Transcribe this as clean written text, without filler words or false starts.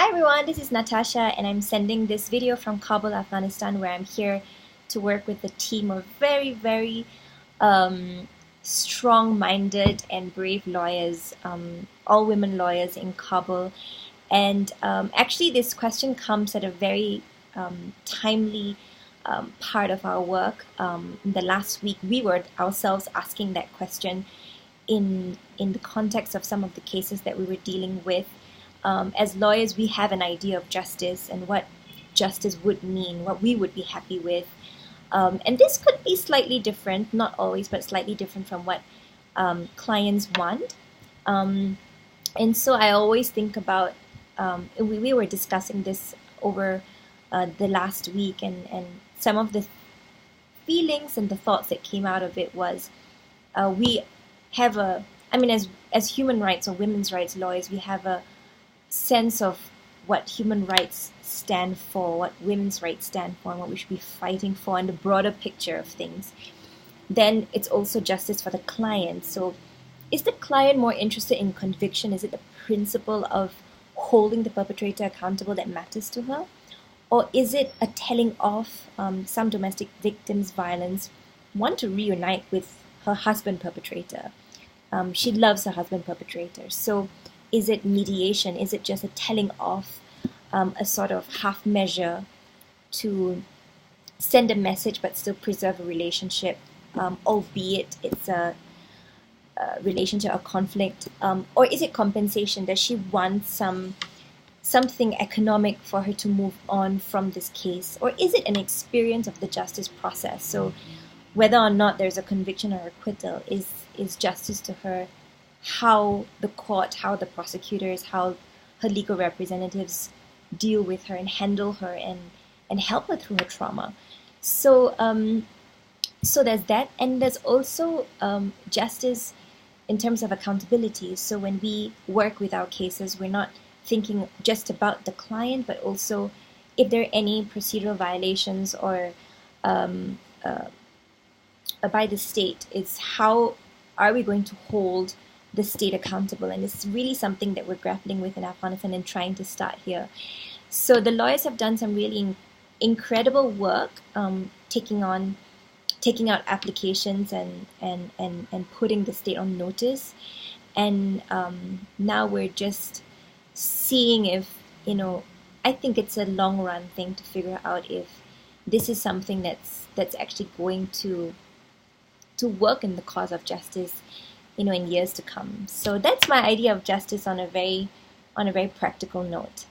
Hi everyone, this is Natasha and I'm sending this video from Kabul, Afghanistan, where I'm here to work with a team of very strong-minded and brave lawyers, all women lawyers in Kabul. And actually this question comes at a very timely part of our work. In the last week we were ourselves asking that question in the context of some of the cases that we were dealing with. As lawyers, we have an idea of justice and what justice would mean, what we would be happy with. And this could be slightly different, not always, but slightly different from what clients want. And so I always think about, we were discussing this over the last week, and some of the feelings and the thoughts that came out of it was we have as human rights or women's rights lawyers, we have a sense of what human rights stand for, what women's rights stand for, and what we should be fighting for, and the broader picture of things. Then it's also justice for the client. So is the client more interested in conviction? Is it the principle of holding the perpetrator accountable that matters to her? Or is it a telling off? Some domestic victims' violence want to reunite with her husband perpetrator. She loves her husband perpetrator. So is it mediation? Is it just a telling off, a sort of half measure to send a message but still preserve a relationship, albeit it's a relationship or conflict? Or is it compensation? Does she want something economic for her to move on from this case? Or is it an experience of the justice process? So whether or not there's a conviction or acquittal, is justice to her how the court, how the prosecutors, how her legal representatives deal with her and handle her and help her through her trauma. So so there's that, and there's also justice in terms of accountability. So when we work with our cases, we're not thinking just about the client, but also if there are any procedural violations or by the state, it's how are we going to hold the state accountable? And it's really something that we're grappling with in Afghanistan and trying to start here. So the lawyers have done some really incredible work, taking out applications and putting the state on notice. And now we're just seeing if, I think it's a long run thing to figure out if this is something that's actually going to work in the cause of justice, in years to come. So that's my idea of justice on a very practical note.